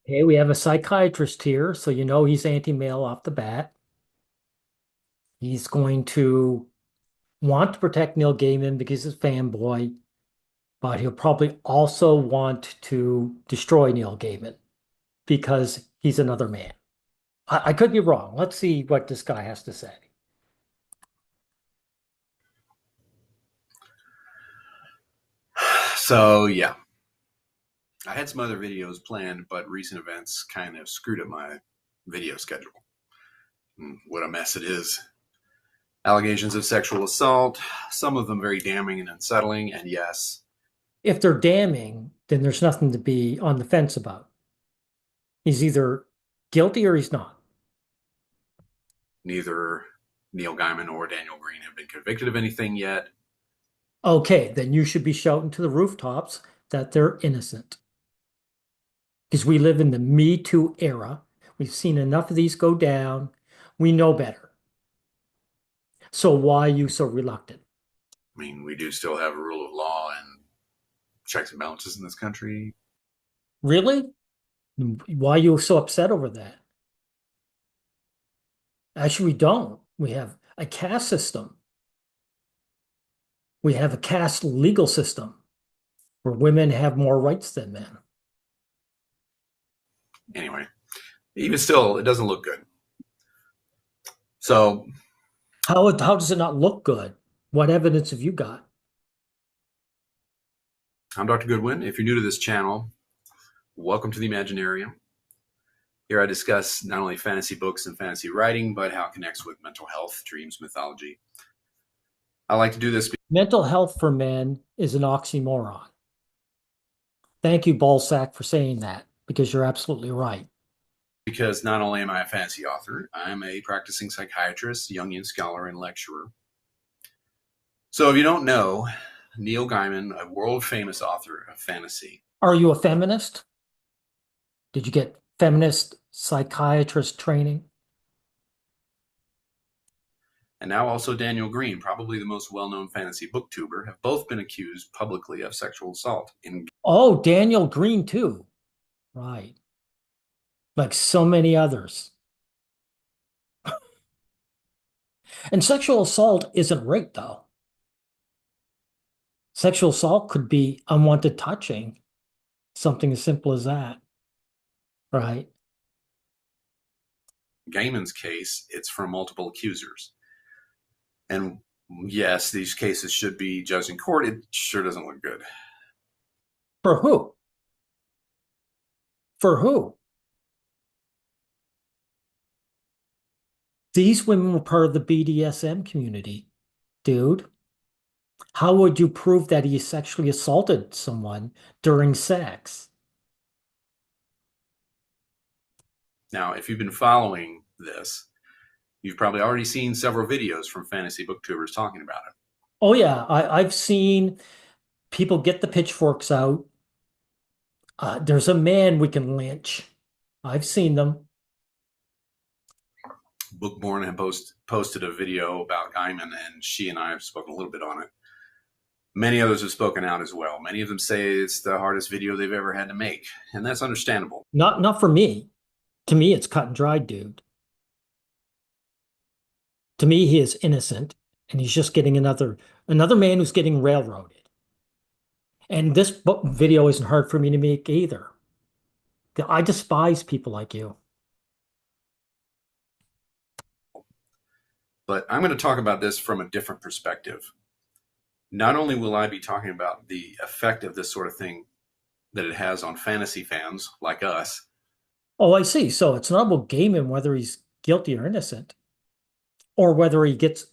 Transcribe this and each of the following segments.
Okay, we have a psychiatrist here, so you know he's anti-male off the bat. He's going to want to protect Neil Gaiman because he's a fanboy, but he'll probably also want to destroy Neil Gaiman because he's another man. I could be wrong. Let's see what this guy has to say. So yeah, I had some other videos planned, but recent events kind of screwed up my video schedule. What a mess it is. Allegations of sexual assault, some of them very damning and unsettling, and yes, If they're damning, then there's nothing to be on the fence about. He's either guilty or he's not. neither Neil Gaiman or Daniel Green have been convicted of anything yet. Okay, then you should be shouting to the rooftops that they're innocent. Because we live in the Me Too era. We've seen enough of these go down. We know better. So why are you so reluctant? I mean, we do still have a rule of law and checks and balances in this country. Really? Why are you so upset over that? Actually, we don't. We have a caste system. We have a caste legal system where women have more rights than men. Anyway, even still, it doesn't look good. So How does it not look good? What evidence have you got? I'm Dr. Goodwin. If you're new to this channel, welcome to the Imaginarium. Here I discuss not only fantasy books and fantasy writing, but how it connects with mental health, dreams, mythology. I like to do this Mental health for men is an oxymoron. Thank you, Ballsack, for saying that, because you're absolutely right. because not only am I a fantasy author, I'm a practicing psychiatrist, Jungian scholar, and lecturer. So if you don't know, Neil Gaiman, a world-famous author of fantasy. Are you a feminist? Did you get feminist psychiatrist training? And now also Daniel Green, probably the most well-known fantasy booktuber, have both been accused publicly of sexual assault. Oh, Daniel Green too. Right. Like so many others. And sexual assault isn't rape, though. Sexual assault could be unwanted touching, something as simple as that. Right. Gaiman's case, it's from multiple accusers. And yes, these cases should be judged in court. It sure doesn't look good. For who? For who? These women were part of the BDSM community, dude. How would you prove that he sexually assaulted someone during sex? Now, if you've been following this, you've probably already seen several videos from fantasy booktubers talking about it. Oh yeah, I've seen people get the pitchforks out. There's a man we can lynch. I've seen them. Bookborn had posted a video about Gaiman, and she and I have spoken a little bit on it. Many others have spoken out as well. Many of them say it's the hardest video they've ever had to make, and that's understandable. Not for me. To me, it's cut and dried, dude. To me, he is innocent, and he's just getting another man who's getting railroaded. And this video isn't hard for me to make either. I despise people like you. But I'm going to talk about this from a different perspective. Not only will I be talking about the effect of this sort of thing that it has on fantasy fans like us. Oh, I see. So it's not about Gaiman whether he's guilty or innocent, or whether he gets,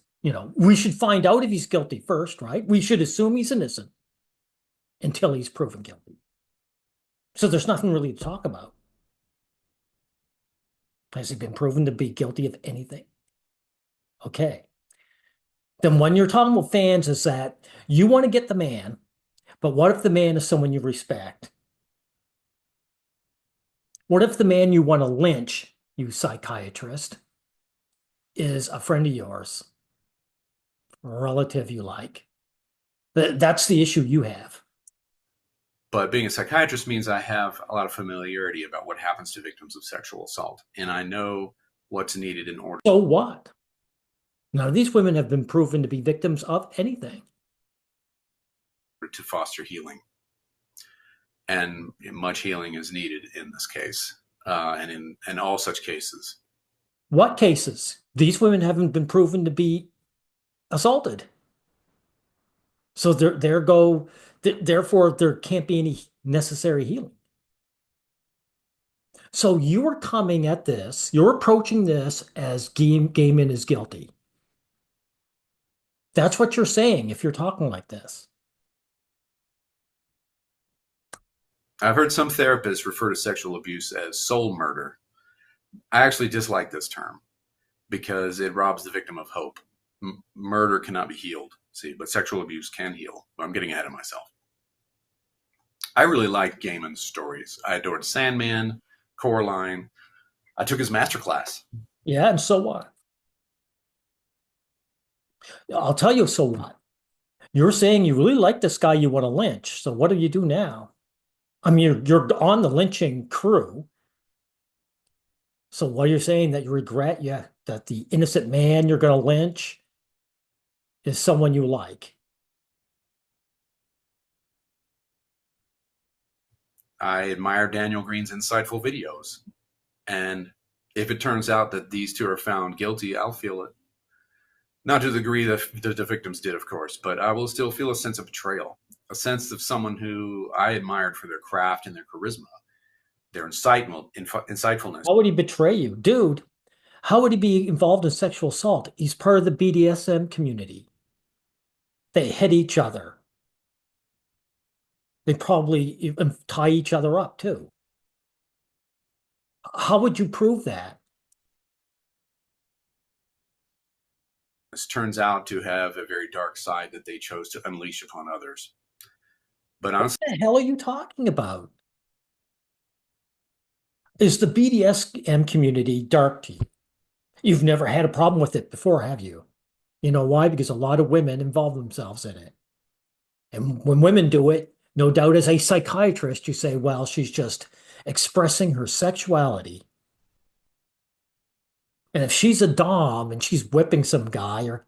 we should find out if he's guilty first, right? We should assume he's innocent until he's proven guilty. So there's nothing really to talk about. Has he been proven to be guilty of anything? Okay. Then when you're talking about fans, is that you want to get the man, but what if the man is someone you respect? What if the man you want to lynch, you psychiatrist, is a friend of yours, a relative you like? That's the issue you have. But being a psychiatrist means I have a lot of familiarity about what happens to victims of sexual assault, and I know what's needed in order So what? None of these women have been proven to be victims of anything. to foster healing. And much healing is needed in this case, and in all such cases. What cases? These women haven't been proven to be assaulted. So therefore there can't be any necessary healing. So you're coming at this, you're approaching this as Gaiman is guilty. That's what you're saying if you're talking like this. I've heard some therapists refer to sexual abuse as soul murder. I actually dislike this term because it robs the victim of hope. Murder cannot be healed, see, but sexual abuse can heal. I'm getting ahead of myself. I really like Gaiman's stories. I adored Sandman, Coraline. I took his masterclass. Yeah, and so what? I'll tell you, so what? You're saying you really like this guy you want to lynch. So what do you do now? I mean, you're on the lynching crew. So what you're saying that you regret, yeah, that the innocent man you're going to lynch is someone you like. I admire Daniel Green's insightful videos. And if it turns out that these two are found guilty, I'll feel it. Not to the degree that the victims did, of course, but I will still feel a sense of betrayal, a sense of someone who I admired for their craft and their charisma, their insightfulness. How would he betray you? Dude, how would he be involved in sexual assault? He's part of the BDSM community. They hit each other. They probably tie each other up too. How would you prove that? This turns out to have a very dark side that they chose to unleash upon others. But What honestly, the hell are you talking about? Is the BDSM community dark to you? You've never had a problem with it before, have you? You know why? Because a lot of women involve themselves in it. And when women do it, no doubt as a psychiatrist, you say, well, she's just expressing her sexuality. And if she's a dom and she's whipping some guy or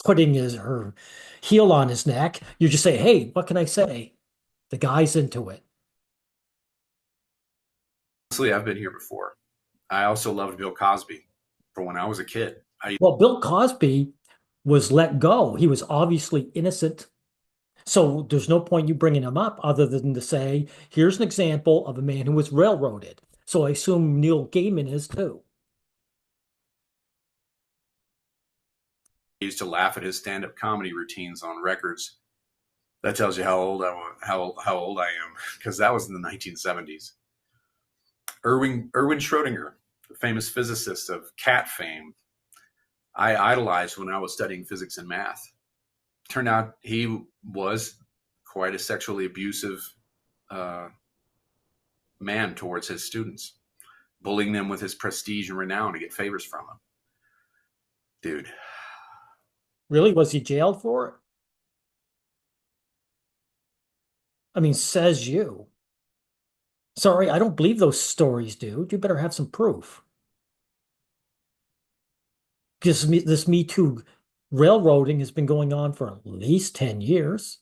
putting her heel on his neck, you just say, hey, what can I say? The guy's into it. I've been here before. I also loved Bill Cosby from when I was a kid. Well, Bill Cosby was let go. He was obviously innocent. So there's no point you bringing him up other than to say, here's an example of a man who was railroaded. So I assume Neil Gaiman is too. used to laugh at his stand-up comedy routines on records. That tells you how old I am, because that was in the 1970s. Erwin Schrödinger, the famous physicist of cat fame, I idolized when I was studying physics and math. Turned out he was quite a sexually abusive man towards his students, bullying them with his prestige and renown to get favors from them. Dude. Really? Was he jailed for it? I mean, says you. Sorry, I don't believe those stories, dude. You better have some proof. Because this Me Too railroading has been going on for at least 10 years.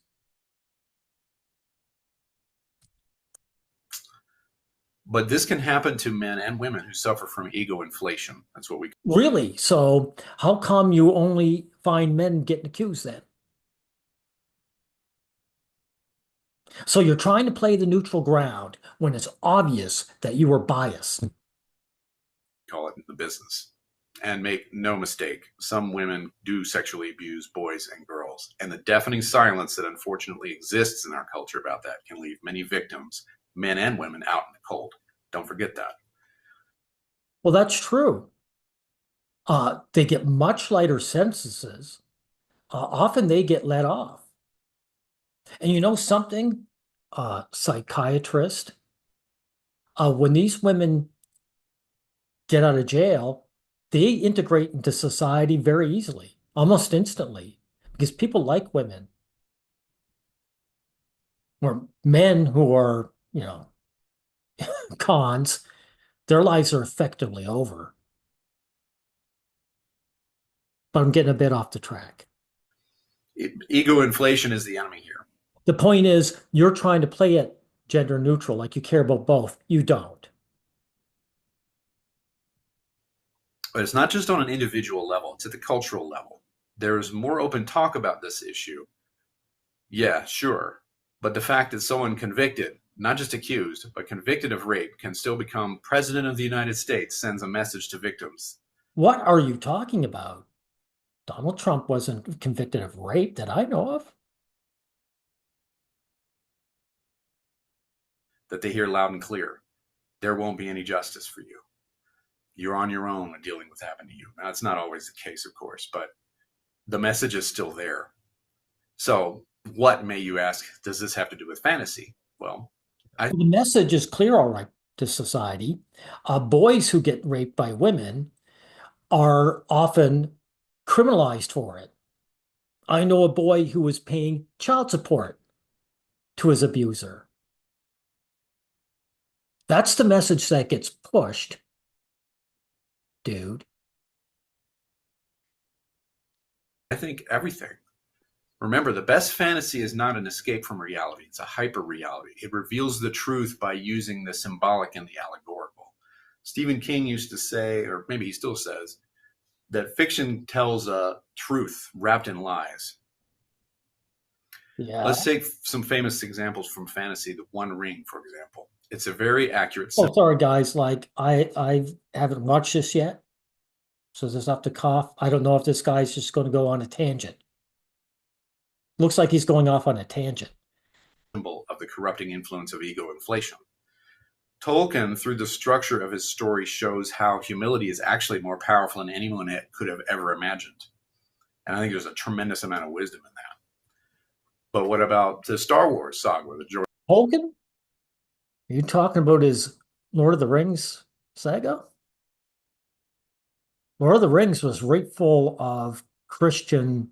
But this can happen to men and women who suffer from ego inflation. That's what we Really? So how come you only find men getting accused then? So you're trying to play the neutral ground when it's obvious that you are biased. call it in the business. And make no mistake, some women do sexually abuse boys and girls. And the deafening silence that unfortunately exists in our culture about that can leave many victims, men and women, out in the cold. Don't forget that. Well, that's true. They get much lighter sentences. Often they get let off. And you know something, psychiatrist, when these women get out of jail, they integrate into society very easily, almost instantly, because people like women. Or men who are, cons, their lives are effectively over. But I'm getting a bit off the track. Ego inflation is the enemy here. The point is, you're trying to play it gender neutral, like you care about both. You don't. But it's not just on an individual level, it's at the cultural level. There's more open talk about this issue. Yeah, sure. But the fact that someone convicted, not just accused, but convicted of rape can still become president of the United States sends a message to victims What are you talking about? Donald Trump wasn't convicted of rape that I know of. that they hear loud and clear. There won't be any justice for you. You're on your own when dealing with what happened to you. Now, it's not always the case, of course, but the message is still there. So, what, may you ask, does this have to do with fantasy? Well, The message is clear, all right, to society. Boys who get raped by women are often criminalized for it. I know a boy who was paying child support to his abuser. That's the message that gets pushed, dude. I think everything. Remember, the best fantasy is not an escape from reality. It's a hyper reality. It reveals the truth by using the symbolic and the allegorical. Stephen King used to say, or maybe he still says, that fiction tells a truth wrapped in lies. Yeah. Let's take some famous examples from fantasy. The One Ring, for example. It's a very accurate. Oh, sorry, guys. Like I haven't watched this yet, so there's have to cough. I don't know if this guy's just going to go on a tangent. Looks like he's going off on a tangent. Symbol of the corrupting influence of ego inflation. Tolkien, through the structure of his story, shows how humility is actually more powerful than anyone could have ever imagined. And I think there's a tremendous amount of wisdom in that. But what about the Star Wars saga, the George? Tolkien? Are you talking about his Lord of the Rings saga? Lord of the Rings was right full of Christian,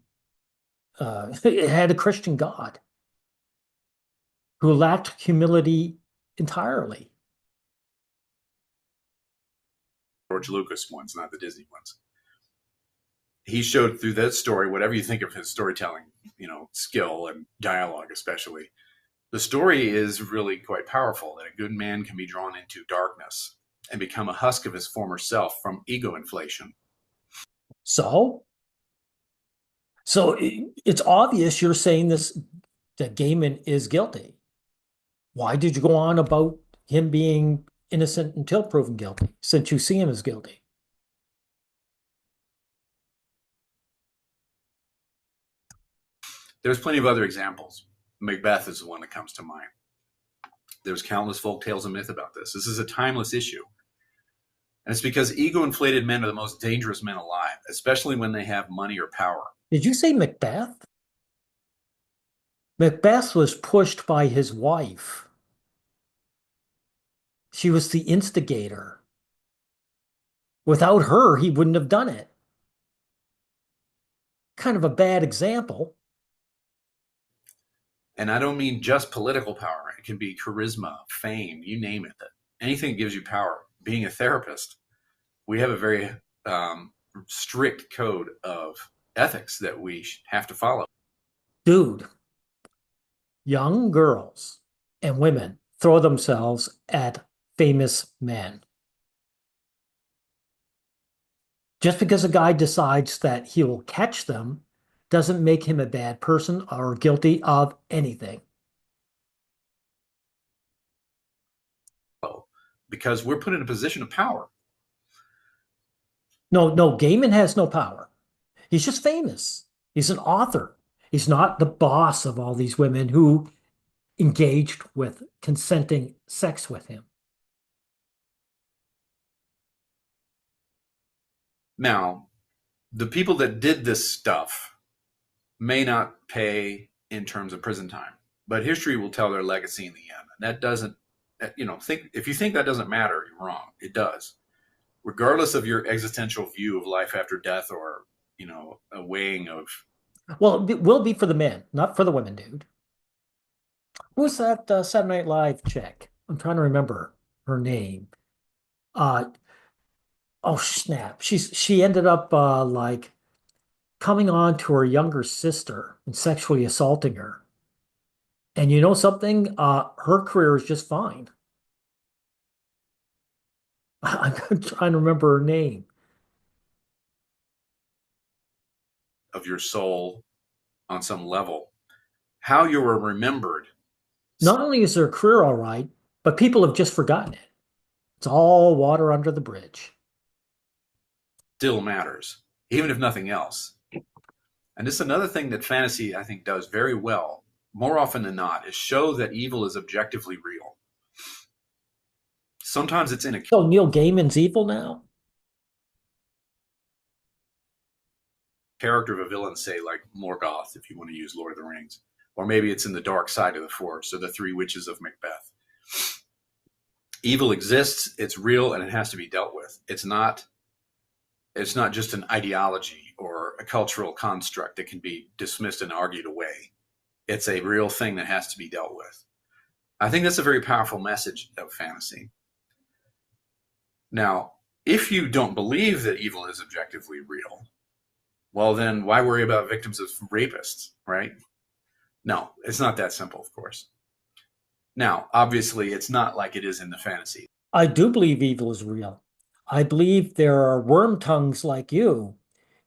it had a Christian God who lacked humility entirely. George Lucas ones, not the Disney ones. He showed through that story, whatever you think of his storytelling, skill and dialogue, especially, the story is really quite powerful. That a good man can be drawn into darkness and become a husk of his former self from ego inflation. So it's obvious you're saying this that Gaiman is guilty. Why did you go on about him being innocent until proven guilty, since you see him as guilty? There's plenty of other examples. Macbeth is the one that comes to mind. There's countless folk tales and myth about this. This is a timeless issue. And it's because ego-inflated men are the most dangerous men alive, especially when they have money or power. Did you say Macbeth? Macbeth was pushed by his wife. She was the instigator. Without her, he wouldn't have done it. Kind of a bad example. And I don't mean just political power. It can be charisma, fame, you name it. Anything that gives you power. Being a therapist, we have a very strict code of ethics that we have to follow. Dude, young girls and women throw themselves at famous men. Just because a guy decides that he will catch them doesn't make him a bad person or guilty of anything. Because we're put in a position of power. No, Gaiman has no power. He's just famous. He's an author. He's not the boss of all these women who engaged with consenting sex with him. Now, the people that did this stuff may not pay in terms of prison time, but history will tell their legacy in the end. And that doesn't, if you think that doesn't matter, you're wrong. It does. Regardless of your existential view of life after death or, a weighing of. Well, it will be for the men, not for the women, dude. Who's that Saturday Night Live chick? I'm trying to remember her name. Uh, oh snap! She ended up like coming on to her younger sister and sexually assaulting her. And you know something? Her career is just fine. I'm trying to remember her name. Of your soul on some level. How you were remembered Not only is her career all right, but people have just forgotten it. It's all water under the bridge. still matters, even if nothing else. And this is another thing that fantasy, I think, does very well, more often than not, is show that evil is objectively real. Sometimes it's in a So Neil Gaiman's evil now? character of a villain, say like Morgoth, if you want to use Lord of the Rings, or maybe it's in the dark side of the Force, or the Three Witches of Macbeth. Evil exists, it's real, and it has to be dealt with. It's not just an ideology or a cultural construct that can be dismissed and argued away. It's a real thing that has to be dealt with. I think that's a very powerful message of fantasy. Now, if you don't believe that evil is objectively real, well, then why worry about victims of rapists, right? No, it's not that simple, of course. Now, obviously, it's not like it is in the fantasy. I do believe evil is real. I believe there are wormtongues like you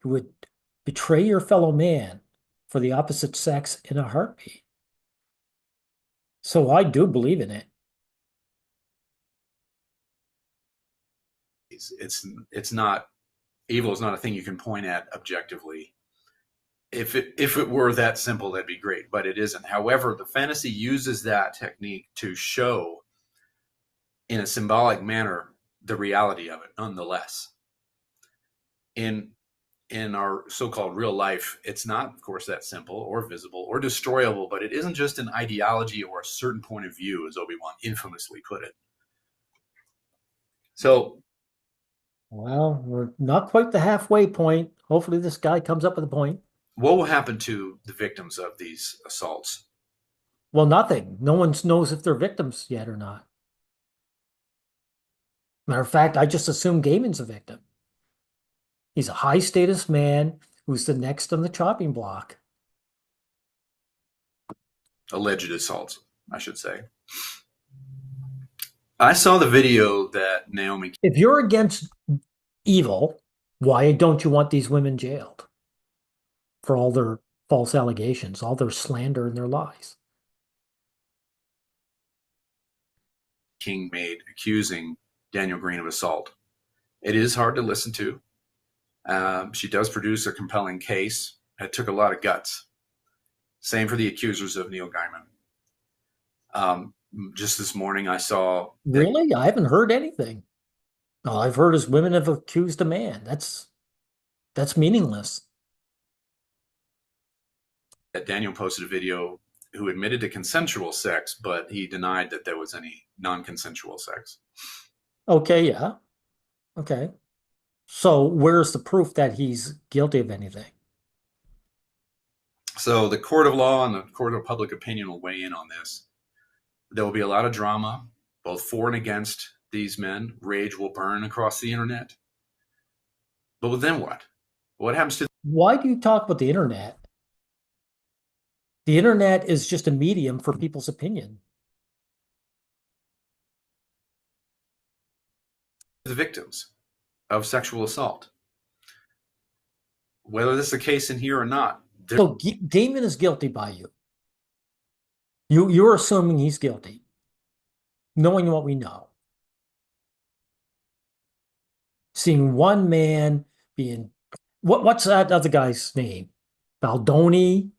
who would betray your fellow man for the opposite sex in a heartbeat. So I do believe in it. It's not evil is not a thing you can point at objectively. If it were that simple, that'd be great, but it isn't. However, the fantasy uses that technique to show in a symbolic manner the reality of it nonetheless. In our so-called real life, it's not, of course, that simple or visible or destroyable, but it isn't just an ideology or a certain point of view, as Obi-Wan infamously put it. So Well, we're not quite the halfway point. Hopefully, this guy comes up with a point. what will happen to the victims of these assaults? Well, nothing. No one knows if they're victims yet or not. Matter of fact, I just assume Gaiman's a victim. He's a high status man who's the next on the chopping block. Alleged assaults, I should say. I saw the video that Naomi If you're against evil, why don't you want these women jailed for all their false allegations, all their slander and their lies? King made accusing Daniel Green of assault. It is hard to listen to. She does produce a compelling case. It took a lot of guts. Same for the accusers of Neil Gaiman. Just this morning, I saw Really? I haven't heard anything. All I've heard is women have accused a man. That's meaningless. that Daniel posted a video who admitted to consensual sex, but he denied that there was any non-consensual sex. Okay, yeah. Okay. So where's the proof that he's guilty of anything? So the court of law and the court of public opinion will weigh in on this. There will be a lot of drama, both for and against these men. Rage will burn across the internet. But then what? What happens to Why do you talk about the internet? The internet is just a medium for people's opinion. the victims of sexual assault? Whether this is the case in here or not, So Gaiman is guilty by you. You're assuming he's guilty, knowing what we know. Seeing one man being what's that other guy's name? Baldoni,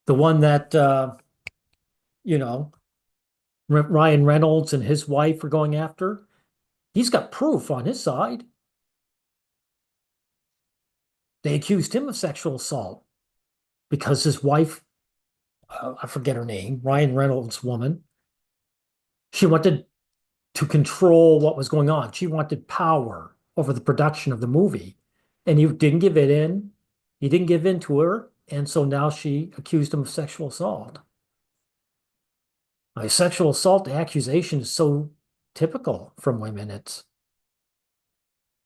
the one that you know, Ryan Reynolds and his wife are going after. He's got proof on his side. They accused him of sexual assault because his wife, I forget her name, Ryan Reynolds' woman, she wanted to control what was going on. She wanted power over the production of the movie. And he didn't give it in. He didn't give in to her. And so now she accused him of sexual assault. A sexual assault accusation is so typical from women. It's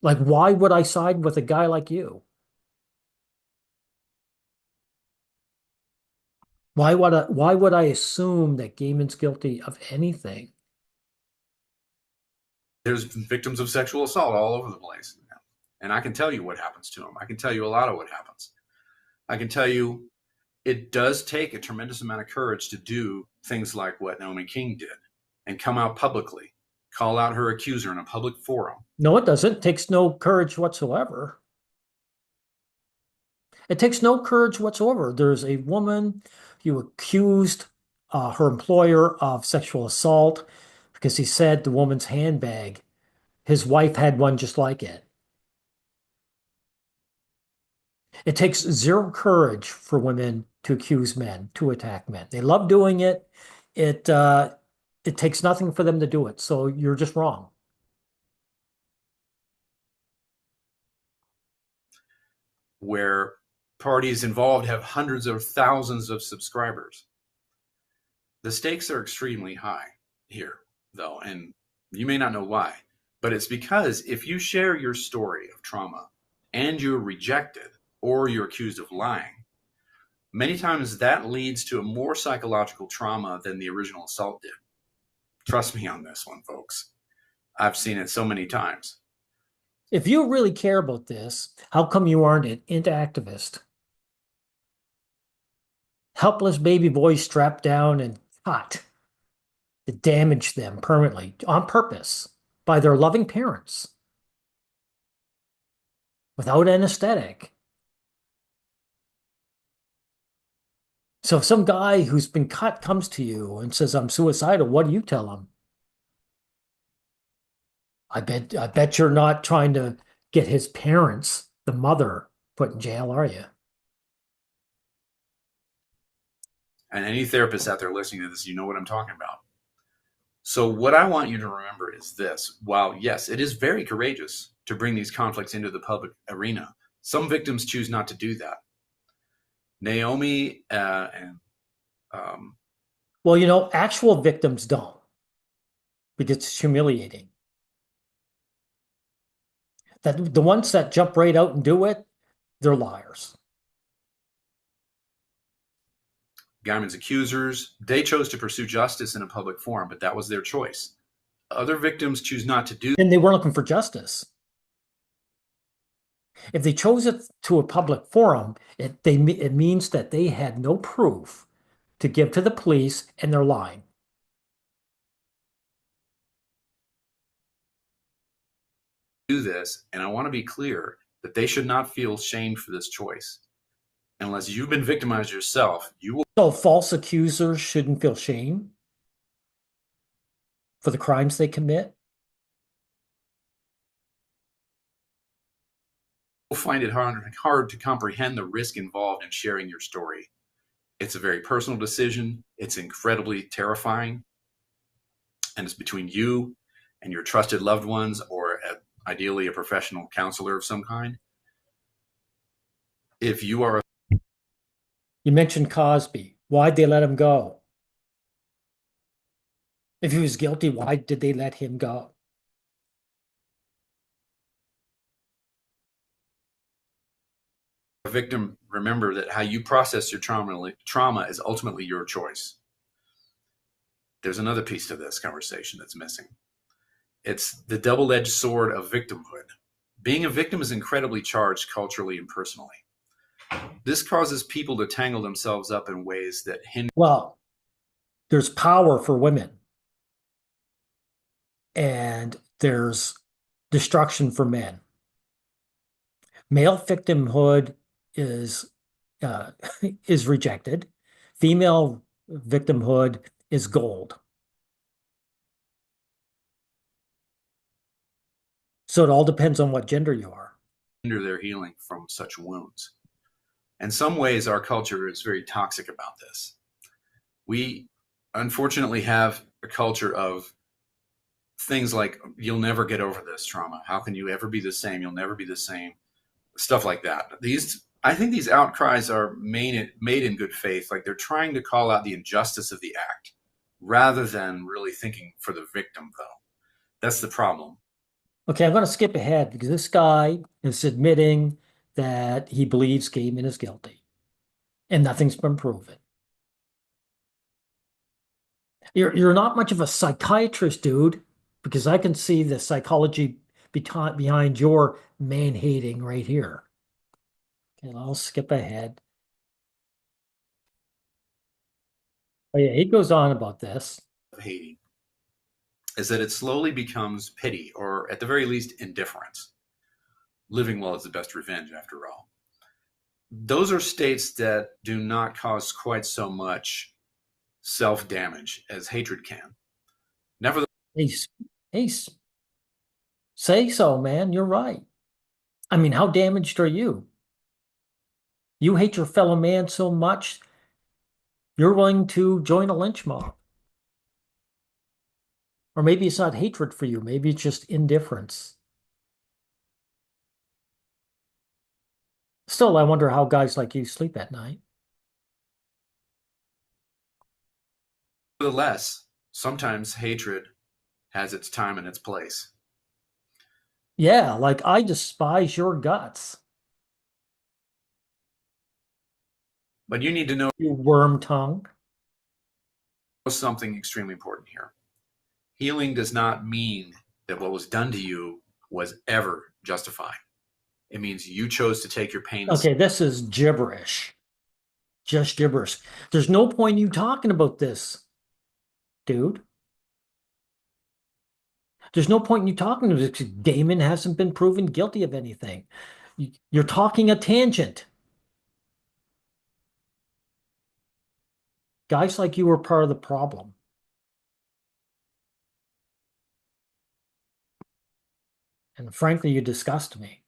like, why would I side with a guy like you? Why would I assume that Gaiman's guilty of anything? There's victims of sexual assault all over the place. And I can tell you what happens to them. I can tell you a lot of what happens. I can tell you it does take a tremendous amount of courage to do things like what Naomi King did and come out publicly, call out her accuser in a public forum. No, it doesn't. It takes no courage whatsoever. It takes no courage whatsoever. There's a woman who accused her employer of sexual assault because he said the woman's handbag, his wife had one just like it. It takes zero courage for women to accuse men, to attack men. They love doing it. It uh, it takes nothing for them to do it. So you're just wrong. Where parties involved have hundreds of thousands of subscribers. The stakes are extremely high here, though, and you may not know why, but it's because if you share your story of trauma and you're rejected or you're accused of lying, many times that leads to a more psychological trauma than the original assault did. Trust me on this one, folks. I've seen it so many times. If you really care about this, how come you aren't an activist? Helpless baby boys strapped down and cut to damage them permanently on purpose by their loving parents without anesthetic. So if some guy who's been cut comes to you and says, I'm suicidal, what do you tell him? I bet you're not trying to get his parents, the mother, put in jail, are you? And any therapist out there listening to this, you know what I'm talking about. So, what I want you to remember is this. While, yes, it is very courageous to bring these conflicts into the public arena, some victims choose not to do that. Naomi and Well, actual victims don't because it's humiliating. That the ones that jump right out and do it, they're liars. Gaiman's accusers, they chose to pursue justice in a public forum, but that was their choice. Other victims choose not to do. And they weren't looking for justice. If they chose it to a public forum, it means that they had no proof to give to the police and they're lying. Do this, and I want to be clear that they should not feel shamed for this choice. Unless you've been victimized yourself, you will So false accusers shouldn't feel shame for the crimes they commit. find it hard to comprehend the risk involved in sharing your story. It's a very personal decision. It's incredibly terrifying. And it's between you and your trusted loved ones, or ideally a professional counselor of some kind. If you are You mentioned Cosby. Why'd they let him go? If he was guilty, why did they let him go? a victim, remember that how you process your trauma is ultimately your choice. There's another piece to this conversation that's missing. It's the double-edged sword of victimhood. Being a victim is incredibly charged culturally and personally. This causes people to tangle themselves up in ways that hinder. Well, there's power for women, and there's destruction for men. Male victimhood is uh, is rejected. Female victimhood is gold. So it all depends on what gender you are. Their healing from such wounds. In some ways, our culture is very toxic about this. We unfortunately have a culture of things like, you'll never get over this trauma. How can you ever be the same? You'll never be the same. Stuff like that. I think these outcries are made in good faith. Like they're trying to call out the injustice of the act. rather than really thinking for the victim, though. That's the problem. Okay, I'm going to skip ahead because this guy is admitting that he believes Gaiman is guilty and nothing's been proven. You're not much of a psychiatrist, dude, because I can see the psychology behind your man-hating right here. Okay, I'll skip ahead. Oh yeah, he goes on about this. Hating is that it slowly becomes pity, or at the very least, indifference. Living well is the best revenge, after all. Those are states that do not cause quite so much self damage as hatred can. Nevertheless, He's, he's say so, man. You're right. I mean, how damaged are you? You hate your fellow man so much, you're willing to join a lynch mob. Or maybe it's not hatred for you, maybe it's just indifference. Still, I wonder how guys like you sleep at night. sometimes hatred has its time and its place. Yeah, like I despise your guts, But you need to know you worm tongue. something extremely important here. Healing does not mean that what was done to you was ever justified. It means you chose to take your pain. Okay, this is gibberish. Just gibberish. There's no point in you talking about this, dude. There's no point in you talking about this because Damon hasn't been proven guilty of anything. You're talking a tangent. Guys like you are part of the problem. And frankly, you disgust me.